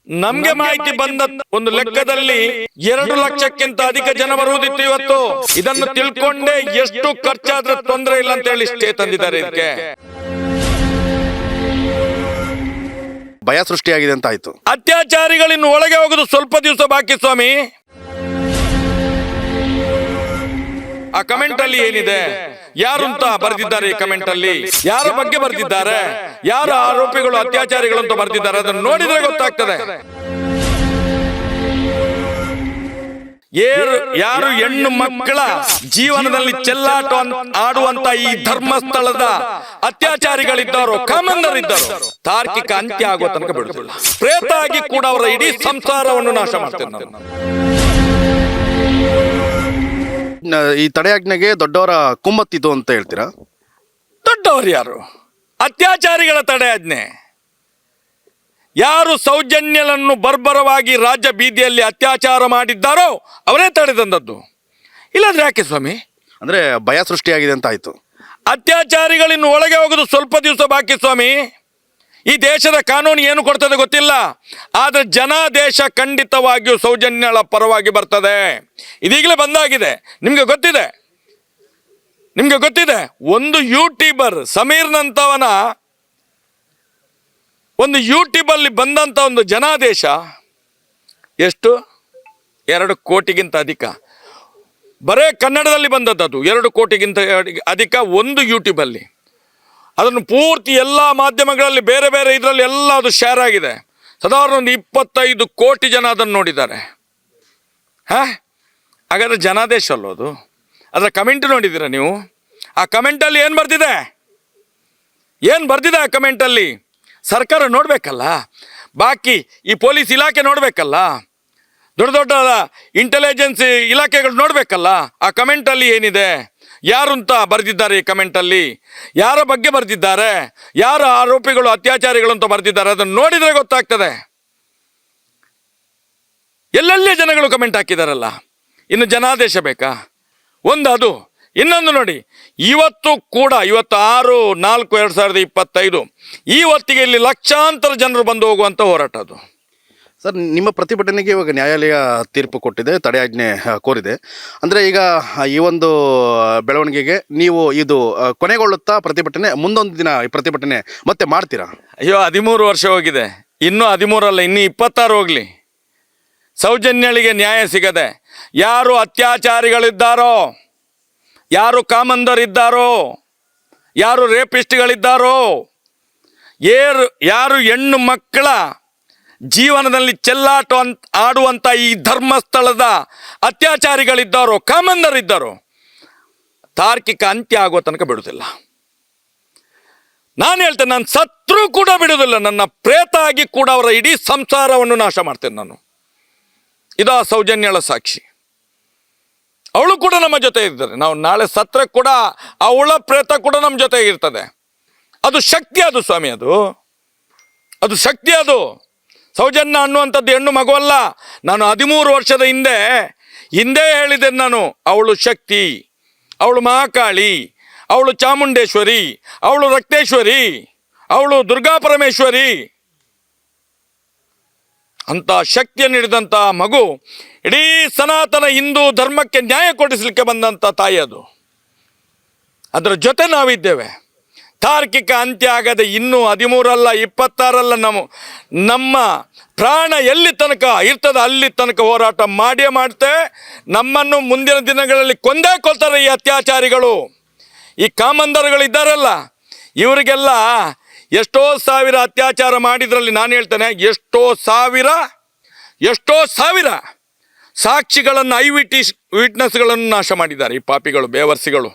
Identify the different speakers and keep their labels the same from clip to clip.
Speaker 1: ನಮ್ಗೆ ಮಾಹಿತಿ ಬಂದ ಒಂದು ಲೆಕ್ಕದಲ್ಲಿ 2 ಲಕ್ಷಕ್ಕಿಂತ ಅಧಿಕ ಜನ ಬರುವುದಿತ್ತು ಇವತ್ತು. ಇದನ್ನು ತಿಳ್ಕೊಂಡೇ ಎಷ್ಟು ಖರ್ಚಾದ್ರೆ ತೊಂದರೆ ಇಲ್ಲ ಅಂತ ಹೇಳಿ ಸ್ಟೇ ತಂದಿದ್ದಾರೆ. ಇದಕ್ಕೆ
Speaker 2: ಭಯ ಸೃಷ್ಟಿಯಾಗಿದೆ ಅಂತ ಆಯ್ತು.
Speaker 1: ಅತ್ಯಾಚಾರಿಗಳಿನ್ನು ಒಳಗೆ ಹೋಗುದು ಸ್ವಲ್ಪ ದಿವಸ ಬಾಕಿ ಸ್ವಾಮಿ. ಆ ಕಮೆಂಟ್ ಅಲ್ಲಿ ಏನಿದೆ, ಯಾರು ಅಂತ ಬರೆದಿದ್ದಾರೆ, ಈ ಕಮೆಂಟ್ ಅಲ್ಲಿ ಯಾರ ಬಗ್ಗೆ ಬರೆದಿದ್ದಾರೆ, ಯಾರು ಆರೋಪಿಗಳು ಅತ್ಯಾಚಾರಿಗಳು ಅಂತ ಬರೆದಿದ್ದಾರೆ, ಅದನ್ನು ನೋಡಿದ್ರೆ ಗೊತ್ತಾಗ್ತದೆ. ಯಾರು ಹೆಣ್ಣು ಮಕ್ಕಳ ಜೀವನದಲ್ಲಿ ಚೆಲ್ಲಾಟ ಆಡುವಂತ ಈ ಧರ್ಮಸ್ಥಳದ ಅತ್ಯಾಚಾರಿಗಳಿದ್ದಾರೋ, ಕಾಮಂದರಿದ್ದಾರೋ, ತಾರ್ಕಿಕ ಅಂತ್ಯ ಆಗೋ ತನಕ ಬಿಡುತ್ತಿಲ್ಲ. ಪ್ರೇತ ಆಗಿ ಕೂಡ ಅವರ ಇಡೀ ಸಂಸಾರವನ್ನು ನಾಶ ಮಾಡ್ತೇನೆ ನಾನು.
Speaker 2: ಈ ತಡೆಯಾಜ್ಞೆಗೆ ದೊಡ್ಡವರ ಕುಮ್ಮತ್ತಿತು ಅಂತ ಹೇಳ್ತೀರಾ?
Speaker 1: ದೊಡ್ಡವರು ಯಾರು? ಅತ್ಯಾಚಾರಿಗಳ ತಡೆಯಾಜ್ಞೆ. ಯಾರು ಸೌಜನ್ಯಲನ್ನು ಬರ್ಬರವಾಗಿ ರಾಜ್ಯ ಬೀದಿಯಲ್ಲಿ ಅತ್ಯಾಚಾರ ಮಾಡಿದ್ದಾರೋ ಅವರೇ ತಡೆ ತಂದದ್ದು. ಇಲ್ಲಾಂದ್ರೆ ಯಾಕೆ ಸ್ವಾಮಿ?
Speaker 2: ಅಂದ್ರೆ ಭಯ ಸೃಷ್ಟಿಯಾಗಿದೆ ಅಂತ ಆಯ್ತು.
Speaker 1: ಅತ್ಯಾಚಾರಿಗಳಿನ್ನು ಒಳಗೆ ಹೋಗುದು ಸ್ವಲ್ಪ ದಿವಸ ಬಾಕಿ ಸ್ವಾಮಿ. ಈ ದೇಶದ ಕಾನೂನು ಏನು ಕೊಡ್ತದೆ ಗೊತ್ತಿಲ್ಲ, ಆದ್ರೆ ಜನಾದೇಶ ಖಂಡಿತವಾಗಿಯೂ ಸೌಜನ್ಯಳ ಪರವಾಗಿ ಬರ್ತದೆ. ಇದೀಗಲೇ ಬಂದಾಗಿದೆ, ನಿಮ್ಗೆ ಗೊತ್ತಿದೆ. ಒಂದು ಯೂಟ್ಯೂಬರ್ ಸಮೀರ್ನಂತವನ ಒಂದು ಯೂಟ್ಯೂಬ್ ಅಲ್ಲಿ ಬಂದಂತ ಒಂದು ಜನಾದೇಶ ಎಷ್ಟು? 2 ಕೋಟಿಗಿಂತ ಅಧಿಕ. ಬರೇ ಕನ್ನಡದಲ್ಲಿ ಬಂದದ್ದು 2 ಕೋಟಿಗಿಂತ ಅಧಿಕ ಒಂದು ಯೂಟ್ಯೂಬ್ ಅಲ್ಲಿ. ಅದನ್ನು ಪೂರ್ತಿ ಎಲ್ಲ ಮಾಧ್ಯಮಗಳಲ್ಲಿ ಬೇರೆ ಬೇರೆ ಇದರಲ್ಲಿ ಎಲ್ಲ ಅದು ಶೇರ್ ಆಗಿದೆ. ಸಾಧಾರಣ ಒಂದು 25 ಕೋಟಿ ಜನ ಅದನ್ನು ನೋಡಿದ್ದಾರೆ. ಹಾಗಾದ್ರೆ ಜನಾದೇಶ ಅಲ್ಲೋದು? ಅದರ ಕಮೆಂಟ್ ನೋಡಿದ್ದೀರಾ ನೀವು? ಆ ಕಮೆಂಟಲ್ಲಿ ಏನು ಬರ್ದಿದೆ ಆ ಕಮೆಂಟಲ್ಲಿ? ಸರ್ಕಾರ ನೋಡಬೇಕಲ್ಲ, ಬಾಕಿ ಈ ಪೊಲೀಸ್ ಇಲಾಖೆ ನೋಡಬೇಕಲ್ಲ, ದೊಡ್ಡ ಇಂಟೆಲಿಜೆನ್ಸ್ ಇಲಾಖೆಗಳು ನೋಡಬೇಕಲ್ಲ. ಆ ಕಮೆಂಟಲ್ಲಿ ಏನಿದೆ, ಯಾರು ಅಂತ ಬರೆದಿದ್ದಾರೆ, ಈ ಕಮೆಂಟಲ್ಲಿ ಯಾರ ಬಗ್ಗೆ ಬರೆದಿದ್ದಾರೆ, ಯಾರು ಆರೋಪಿಗಳು ಅತ್ಯಾಚಾರಿಗಳು ಅಂತ ಬರೆದಿದ್ದಾರೆ, ಅದನ್ನು ನೋಡಿದರೆ ಗೊತ್ತಾಗ್ತದೆ. ಎಲ್ಲೆಲ್ಲಿ ಜನಗಳು ಕಮೆಂಟ್ ಹಾಕಿದಾರಲ್ಲ. ಇನ್ನು ಜನಾದೇಶ ಬೇಕಾ? ಒಂದು ಅದು. ಇನ್ನೊಂದು ನೋಡಿ, ಇವತ್ತು 6/4/2025 ಈ ಹೊತ್ತಿಗೆ ಇಲ್ಲಿ ಲಕ್ಷಾಂತರ ಜನರು ಬಂದು ಹೋಗುವಂಥ ಹೋರಾಟ ಅದು.
Speaker 2: ಸರ್, ನಿಮ್ಮ ಪ್ರತಿಭಟನೆಗೆ ಇವಾಗ ನ್ಯಾಯಾಲಯ ತೀರ್ಪು ಕೊಟ್ಟಿದೆ, ತಡೆಯಾಜ್ಞೆ ಕೋರಿದೆ. ಅಂದರೆ ಈಗ ಈ ಒಂದು ಬೆಳವಣಿಗೆಗೆ ನೀವು ಇದು ಕೊನೆಗೊಳ್ಳುತ್ತಾ ಪ್ರತಿಭಟನೆ? ಮುಂದೊಂದು ದಿನ ಈ ಪ್ರತಿಭಟನೆ ಮತ್ತೆ ಮಾಡ್ತೀರಾ?
Speaker 1: ಅಯ್ಯೋ, 13 ವರ್ಷ ಹೋಗಿದೆ, ಇನ್ನೂ 13 ಅಲ್ಲ, ಇನ್ನೂ 26 ಹೋಗಲಿ. ಸೌಜನ್ಯಳಿಗೆ ನ್ಯಾಯ ಸಿಗದೆ, ಯಾರು ಅತ್ಯಾಚಾರಿಗಳಿದ್ದಾರೋ, ಯಾರು ಕಾಮಂದರಿದ್ದಾರೋ, ಯಾರು ರೇಪಿಸ್ಟ್ಗಳಿದ್ದಾರೋ, ಯಾರು ಹೆಣ್ಣು ಮಕ್ಕಳ ಜೀವನದಲ್ಲಿ ಚೆಲ್ಲಾಟ ಆಡುವಂಥ ಈ ಧರ್ಮಸ್ಥಳದ ಅತ್ಯಾಚಾರಿಗಳಿದ್ದಾರೋ, ಕಾಮಂದರಿದ್ದಾರೋ, ತಾರ್ಕಿಕ ಅಂತ್ಯ ಆಗೋ ತನಕ ಬಿಡುವುದಿಲ್ಲ. ನಾನು ಹೇಳ್ತೇನೆ, ನಾನು ಸತ್ರೂ ಕೂಡ ಬಿಡುವುದಿಲ್ಲ. ನನ್ನ ಪ್ರೇತ ಆಗಿ ಕೂಡ ಅವರ ಇಡೀ ಸಂಸಾರವನ್ನು ನಾಶ ಮಾಡ್ತೇನೆ ನಾನು. ಇದಾ ಸೌಜನ್ಯಳ ಸಾಕ್ಷಿ. ಅವಳು ಕೂಡ ನಮ್ಮ ಜೊತೆ ಇರ್ತಾರೆ. ನಾವು ನಾಳೆ ಸತ್ರ ಕೂಡ ಅವಳ ಪ್ರೇತ ಕೂಡ ನಮ್ಮ ಜೊತೆ ಇರ್ತದೆ. ಅದು ಶಕ್ತಿ, ಅದು ಸ್ವಾಮಿ, ಅದು ಶಕ್ತಿ. ಅದು ಸೌಜನ್ಯ ಅನ್ನುವಂಥದ್ದು ಹೆಣ್ಣು ಮಗುವಲ್ಲ. ನಾನು 13 ವರ್ಷದ ಹಿಂದೆ ಹೇಳಿದೆ ನಾನು, ಅವಳು ಶಕ್ತಿ, ಅವಳು ಮಹಾಕಾಳಿ, ಅವಳು ಚಾಮುಂಡೇಶ್ವರಿ, ಅವಳು ರಕ್ತೇಶ್ವರಿ, ಅವಳು ದುರ್ಗಾ ಪರಮೇಶ್ವರಿ ಅಂತ ಶಕ್ತಿಯನ್ನು ಹಿಡಿದಂಥ ಮಗು, ಇಡೀ ಸನಾತನ ಹಿಂದೂ ಧರ್ಮಕ್ಕೆ ನ್ಯಾಯ ಕೊಡಿಸಲಿಕ್ಕೆ ಬಂದಂಥ ತಾಯಿ ಅದು. ಅದರ ಜೊತೆ ನಾವಿದ್ದೇವೆ. ತಾರ್ಕಿಕ ಅಂತ್ಯ ಆಗದೆ ಇನ್ನೂ 13 ಅಲ್ಲ, 26 ಅಲ್ಲ, ನಮ್ಮ ಪ್ರಾಣ ಎಲ್ಲಿ ತನಕ ಇರ್ತದೆ ಅಲ್ಲಿ ತನಕ ಹೋರಾಟ ಮಾಡಿಯೇ ಮಾಡ್ತೇವೆ. ನಮ್ಮನ್ನು ಮುಂದಿನ ದಿನಗಳಲ್ಲಿ ಕೊಂದೇ ಕೊಲ್ತಾರೆ ಈ ಅತ್ಯಾಚಾರಿಗಳು. ಈ ಕಾಮಂದರುಗಳಿದ್ದಾರಲ್ಲ, ಇವರಿಗೆಲ್ಲ ಎಷ್ಟೋ ಸಾವಿರ ಅತ್ಯಾಚಾರ ಮಾಡಿದ್ರಲ್ಲಿ ನಾನು ಹೇಳ್ತೇನೆ, ಎಷ್ಟೋ ಸಾವಿರ ಸಾಕ್ಷಿಗಳನ್ನು, ವಿಟ್ನೆಸ್ಗಳನ್ನು ನಾಶ ಮಾಡಿದ್ದಾರೆ ಈ ಪಾಪಿಗಳು, ಬೇವರ್ಸಿಗಳು.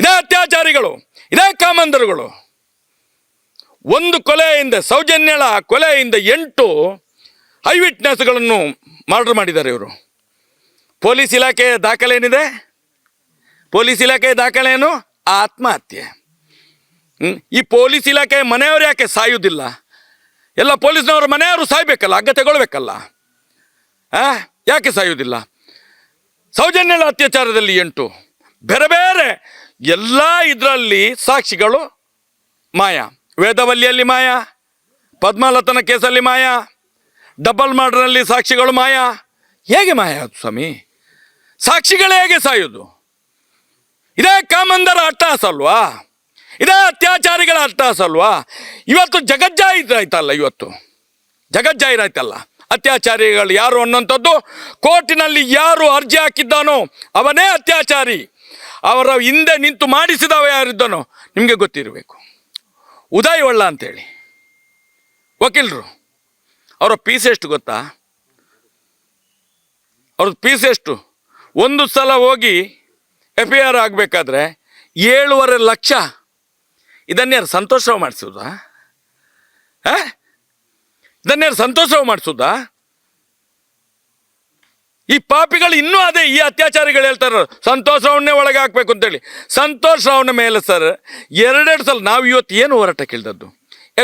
Speaker 1: ಇದೇ ಅತ್ಯಾಚಾರಿಗಳು, ಇದೇ ಕಾಮಂದರುಗಳು. ಒಂದು ಕೊಲೆಯಿಂದ, ಸೌಜನ್ಯಳ ಕೊಲೆಯಿಂದ 8 ವಿಟ್ನೆಸ್ಗಳನ್ನು ಮರ್ಡರ್ ಮಾಡಿದ್ದಾರೆ ಇವರು. ಪೊಲೀಸ್ ಇಲಾಖೆ ದಾಖಲೆ ಏನಿದೆ? ಪೊಲೀಸ್ ಇಲಾಖೆ ದಾಖಲೆ ಏನು? ಆತ್ಮಹತ್ಯೆ. ಈ ಪೊಲೀಸ್ ಇಲಾಖೆ ಮನೆಯವರು ಯಾಕೆ ಸಾಯುವುದಿಲ್ಲ? ಎಲ್ಲ ಪೊಲೀಸ್ನವರು ಮನೆಯವರು ಸಾಯ್ಬೇಕಲ್ಲ, ಅಗ್ಗ ತಗೊಳ್ಬೇಕಲ್ಲ. ಯಾಕೆ ಸಾಯುವುದಿಲ್ಲ? ಸೌಜನ್ಯಳ ಅತ್ಯಾಚಾರದಲ್ಲಿ 8 ಬೇರೆ ಬೇರೆ ಎಲ್ಲ ಇದರಲ್ಲಿ ಸಾಕ್ಷಿಗಳು ಮಾಯ. ವೇದವಲ್ಲಿಯಲ್ಲಿ ಮಾಯ, ಪದ್ಮಲತನ ಕೇಸಲ್ಲಿ ಮಾಯ, ಡಬಲ್ ಮರ್ಡರ್ನಲ್ಲಿ ಸಾಕ್ಷಿಗಳು ಮಾಯ. ಹೇಗೆ ಮಾಯ ಅದು ಸ್ವಾಮಿ? ಸಾಕ್ಷಿಗಳೇ ಹೇಗೆ ಸಾಯೋದು? ಇದೇ ಕಾಮಂದರ ಅಟ್ಟಹಾಸ ಅಲ್ವಾ? ಇದೇ ಅತ್ಯಾಚಾರಿಗಳ ಅಟ್ಟಹಾಸ ಅಲ್ವಾ? ಇವತ್ತು ಜಗಜ್ಜಾಹಿರಾಯ್ತಲ್ಲ, ಇವತ್ತು ಜಗಜ್ಜಾಹಿರಾಯ್ತಲ್ಲ. ಅತ್ಯಾಚಾರಿಗಳು ಯಾರು ಅನ್ನೋಂಥದ್ದು ಕೋರ್ಟಿನಲ್ಲಿ ಯಾರು ಅರ್ಜಿ ಹಾಕಿದ್ದಾನೋ ಅವನೇ ಅತ್ಯಾಚಾರಿ. ಅವರ ಹಿಂದೆ ನಿಂತು ಮಾಡಿಸಿದವ ಯಾರಿದ್ದಾನೋ ನಿಮಗೆ ಗೊತ್ತಿರಬೇಕು. ಉದಯ್ ಒಳ್ಳ ಅಂತೇಳಿ ವಕೀಲರು, ಅವರ ಫೀಸ್ ಎಷ್ಟು ಗೊತ್ತಾ? ಅವ್ರದ್ದು ಫೀಸ್ ಎಷ್ಟು? ಒಂದು ಸಲ ಹೋಗಿ FIR ಆಗಬೇಕಾದ್ರೆ 7.5 ಲಕ್ಷ. ಇದನ್ಯಾರು ಸಂತೋಷವು ಮಾಡಿಸೋದಾ? ಇದನ್ಯಾರು ಸಂತೋಷವು ಮಾಡಿಸೋದಾ? ಈ ಪಾಪಿಗಳು ಇನ್ನೂ ಅದೇ, ಈ ಅತ್ಯಾಚಾರಿಗಳು ಹೇಳ್ತಾರೆ ಸಂತೋಷ್ ರಾವ್ನೇ ಒಳಗೆ ಹಾಕ್ಬೇಕು ಅಂತೇಳಿ. ಸಂತೋಷ್ ರಾವ್ನ ಮೇಲೆ ಸರ್ 2 ಸಲ ನಾವು ಇವತ್ತು ಏನು ಹೋರಾಟ ಕೇಳಿದದ್ದು?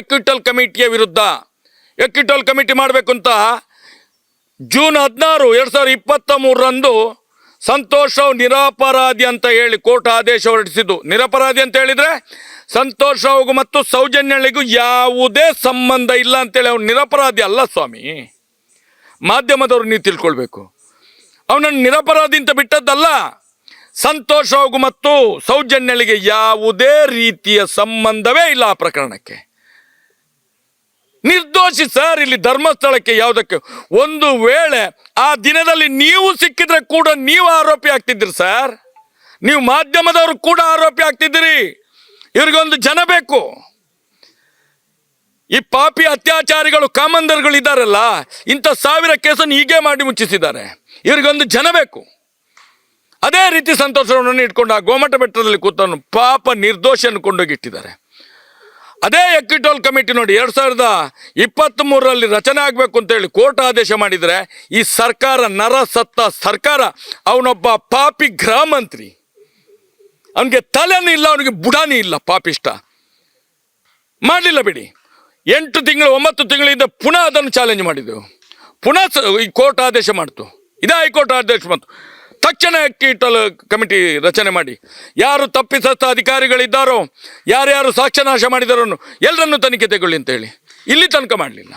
Speaker 1: ಎಕ್ವಿಟಲ್ ಕಮಿಟಿಯ ವಿರುದ್ಧ ಎಕ್ವಿಟಲ್ ಕಮಿಟಿ ಮಾಡಬೇಕು ಅಂತ ಜೂನ್ 16, 2023 ಸಂತೋಷ್ ರಾವ್ ನಿರಪರಾಧಿ ಅಂತ ಹೇಳಿ ಕೋರ್ಟ್ ಆದೇಶ ಹೊರಡಿಸಿದ್ದು. ನಿರಪರಾಧಿ ಅಂತ ಹೇಳಿದರೆ ಸಂತೋಷ್ ರಾವ್ಗೂ ಮತ್ತು ಸೌಜನ್ಯಳಿಗೂ ಯಾವುದೇ ಸಂಬಂಧ ಇಲ್ಲ ಅಂತೇಳಿ ಅವ್ನು ನಿರಪರಾಧಿ ಅಲ್ಲ ಸ್ವಾಮಿ. ಮಾಧ್ಯಮದವ್ರು ನೀವು ತಿಳ್ಕೊಳ್ಬೇಕು. ಅವನನ್ನು ನಿರಪರಾಧಿ ಅಂತ ಬಿಟ್ಟದ್ದಲ್ಲ. ಸಂತೋಷ್ ರಾವ್ಗೂ ಮತ್ತು ಸೌಜನ್ಯಳಿಗೆ ಯಾವುದೇ ರೀತಿಯ ಸಂಬಂಧವೇ ಇಲ್ಲ ಆ ಪ್ರಕರಣಕ್ಕೆ. ನಿರ್ದೋಷಿ ಸರ್. ಇಲ್ಲಿ ಧರ್ಮಸ್ಥಳಕ್ಕೆ ಯಾವುದಕ್ಕೆ, ಒಂದು ವೇಳೆ ಆ ದಿನದಲ್ಲಿ ನೀವು ಸಿಕ್ಕಿದ್ರೆ ಕೂಡ ನೀವು ಆರೋಪಿ ಆಗ್ತಿದ್ದೀರಿ ಸರ್. ನೀವು ಮಾಧ್ಯಮದವರು ಕೂಡ ಆರೋಪಿ ಆಗ್ತಿದ್ದೀರಿ. ಇವ್ರಿಗೊಂದು ಜನ ಬೇಕು. ಈ ಪಾಪಿ ಅತ್ಯಾಚಾರಿಗಳು ಕಾಮಂದರ್ಗಳು ಇದ್ದಾರಲ್ಲ, ಇಂಥ 1000 ಕೇಸನ್ನು ಹೀಗೆ ಮಾಡಿ ಮುಚ್ಚಿಸಿದ್ದಾರೆ. ಇವ್ರಿಗೊಂದು ಜನ ಬೇಕು. ಅದೇ ರೀತಿ ಸಂತೋಷವನ್ನು ಇಟ್ಕೊಂಡು ಆ ಗೋಮಟ ಬೆಟ್ಟದಲ್ಲಿ ಕೂತವನು ಪಾಪ ನಿರ್ದೋಷಿಯನ್ನು ಕೊಂಡೋಗಿಟ್ಟಿದ್ದಾರೆ. ಅದೇ ಎಕ್ವಿಟಲ್ ಕಮಿಟಿ ನೋಡಿ 2023 ರಚನೆ ಆಗಬೇಕು ಅಂತೇಳಿ ಕೋರ್ಟ್ ಆದೇಶ ಮಾಡಿದರೆ ಈ ಸರ್ಕಾರ ನರಸತ್ತ ಸರ್ಕಾರ. ಅವನೊಬ್ಬ ಪಾಪಿ ಗೃಹ ಮಂತ್ರಿ, ಅವನಿಗೆ ತಲೆನೂ ಇಲ್ಲ, ಅವನಿಗೆ ಬುಡಾನಿ ಇಲ್ಲ, ಪಾಪಿಷ್ಟ. ಮಾಡಲಿಲ್ಲ ಬಿಡಿ. 8 ತಿಂಗಳು 9 ತಿಂಗಳಿಂದ ಪುನಃ ಅದನ್ನು ಚಾಲೆಂಜ್ ಮಾಡಿದೆವು. ಪುನಃ ಈ ಕೋರ್ಟ್ ಆದೇಶ ಮಾಡ್ತು. ಇದೇ ಹೈಕೋರ್ಟ್ ಆದೇಶ ಬಂತು. ತಕ್ಷಣ ಎಕ್ವಿಟಲ್ ಕಮಿಟಿ ರಚನೆ ಮಾಡಿ ಯಾರು ತಪ್ಪಿತಸ್ಥ ಅಧಿಕಾರಿಗಳಿದ್ದಾರೋ, ಯಾರ್ಯಾರು ಸಾಕ್ಷ್ಯನಾಶ ಮಾಡಿದಾರೋ ಎಲ್ಲರನ್ನು ತನಿಖೆ ತೆಗೊಳ್ಳಿ ಅಂತೇಳಿ ಇಲ್ಲಿ ತನಕ ಮಾಡಲಿಲ್ಲ.